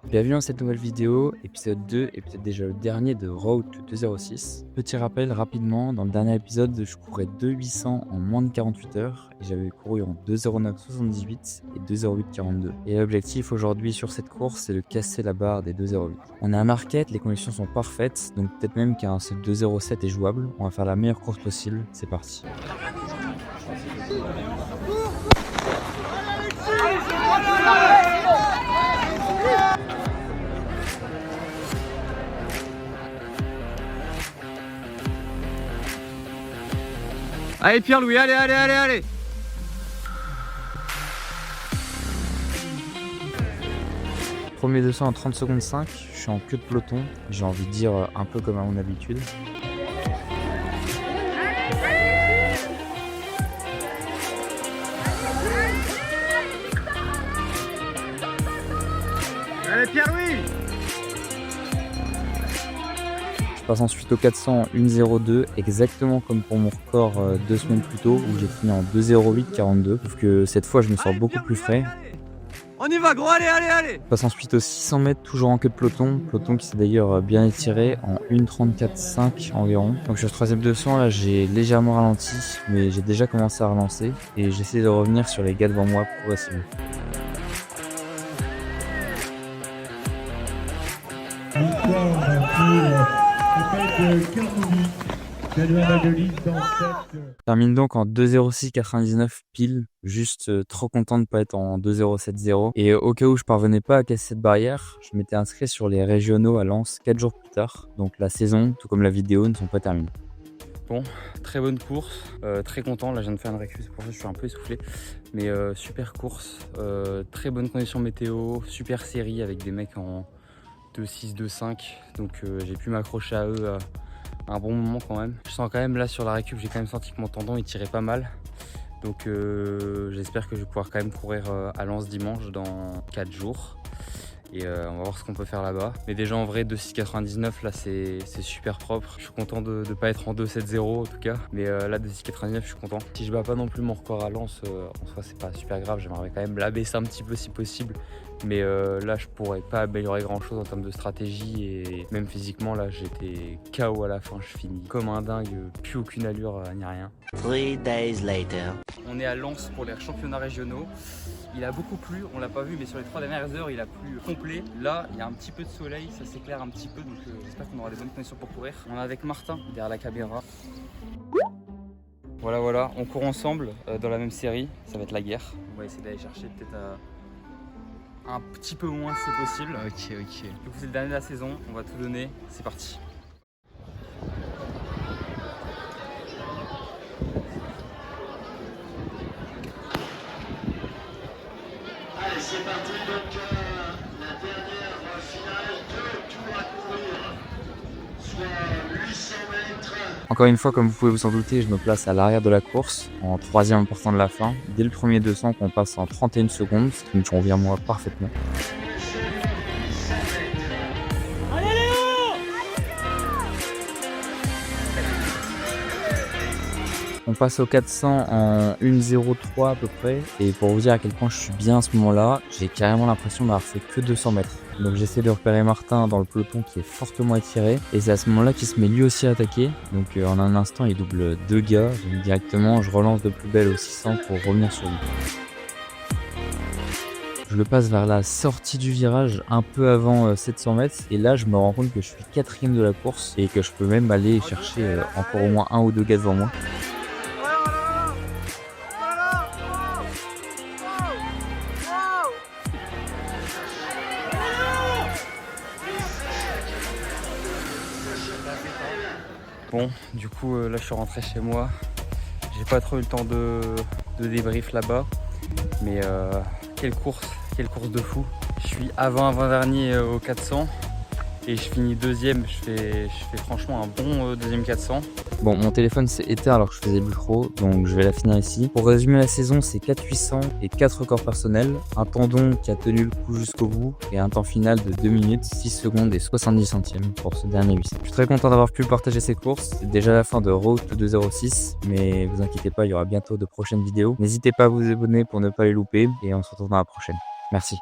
Bienvenue dans cette nouvelle vidéo, épisode 2 et peut-être déjà le dernier de Road to 206. Petit rappel rapidement, dans le dernier épisode je courais 2,800 en moins de 48 heures et j'avais couru en 2,0978 et 2,0842. Et l'objectif aujourd'hui sur cette course c'est de casser la barre des 2,08. On est à Marquette, les conditions sont parfaites, donc peut-être même qu'un seul 2,07 est jouable. On va faire la meilleure course possible, c'est parti. Allez Pierre-Louis, allez. Premier 200 en 30 secondes 5, je suis en queue de peloton, j'ai envie de dire un peu comme à mon habitude. Allez Pierre-Louis. Je passe ensuite au 400 1,02, exactement comme pour mon record 2 semaines plus tôt où j'ai fini en 2,0842. Sauf que cette fois je me sors beaucoup plus frais. On y va gros, allez. Je passe ensuite aux 600 mètres, toujours en queue de peloton. Peloton qui s'est d'ailleurs bien étiré en 1,34,5 environ. Donc sur ce troisième 200 là j'ai légèrement ralenti, mais j'ai déjà commencé à relancer. Et j'essaie de revenir sur les gars devant moi progressivement. Je termine donc en 2,06,99 pile, juste trop content de ne pas être en 2,07,0. Et au cas où je parvenais pas à casser cette barrière, je m'étais inscrit sur les régionaux à Lens 4 jours plus tard. Donc la saison, tout comme la vidéo, ne sont pas terminées. Bon, très bonne course, très content, là je viens de faire une récup, c'est pour ça que je suis un peu essoufflé. Mais super course, très bonne condition météo, super série avec des mecs en 2,6, 2,5. Donc j'ai pu m'accrocher à eux à un bon moment quand même. Je sens quand même là sur la récup, j'ai quand même senti que mon tendon il tirait pas mal. Donc j'espère que je vais pouvoir quand même courir à Lens dimanche dans 4 jours. Et on va voir ce qu'on peut faire là-bas. Mais déjà en vrai 2,6,99 là c'est super propre. Je suis content de ne pas être en 2,7,0 en tout cas. Mais là 2,6,99 je suis content. Si je bats pas non plus mon record à Lens, en soi c'est pas super grave. J'aimerais quand même l'abaisser un petit peu si possible. Mais là je pourrais pas améliorer grand chose en termes de stratégie. Et même physiquement là j'étais KO à la fin. Je finis comme un dingue, plus aucune allure ni rien. 3 days later. On est à Lens pour les championnats régionaux. Il a beaucoup plu, on l'a pas vu, mais sur les 3 dernières heures, il a plu complet. Là, il y a un petit peu de soleil, ça s'éclaire un petit peu, donc j'espère qu'on aura des bonnes conditions pour courir. On est avec Martin derrière la caméra. Voilà, on court ensemble dans la même série, ça va être la guerre. On va essayer d'aller chercher peut-être un petit peu moins si c'est possible. Ok. Du coup, c'est le dernier de la saison, on va tout donner, c'est parti. Allez, c'est parti, donc la dernière finale, 2 tours à courir, soit 800 mètres. Encore une fois, comme vous pouvez vous en douter, je me place à l'arrière de la course, en troisième portant de la fin. Dès le premier 200 qu'on passe en 31 secondes, ce qui me convient moi parfaitement. On passe au 400 en 1,03 à peu près. Et pour vous dire à quel point je suis bien à ce moment-là, j'ai carrément l'impression d'avoir fait que 200 mètres. Donc j'essaie de repérer Martin dans le peloton qui est fortement étiré. Et c'est à ce moment-là qu'il se met lui aussi à attaquer. Donc en un instant, il double 2 gars. Donc directement, je relance de plus belle au 600 pour revenir sur lui. Je le passe vers la sortie du virage un peu avant 700 mètres. Et là, je me rends compte que je suis 4e de la course. Et que je peux même aller chercher encore au moins 1 ou 2 gars devant moi. Bon, du coup là je suis rentré chez moi. J'ai pas trop eu le temps de débrief là-bas. Mais quelle course de fou. Je suis avant-dernier au 400 et je finis deuxième. Je fais franchement un bon deuxième 400. Bon, mon téléphone s'est éteint alors que je faisais le micro, donc je vais la finir ici. Pour résumer la saison, c'est 4,800 et 4 records personnels, un tendon qui a tenu le coup jusqu'au bout et un temps final de 2 minutes, 6 secondes et 70 centièmes pour ce dernier 800. Je suis très content d'avoir pu partager ces courses. C'est déjà la fin de Road to 206, mais vous inquiétez pas, il y aura bientôt de prochaines vidéos. N'hésitez pas à vous abonner pour ne pas les louper et on se retrouve dans la prochaine. Merci.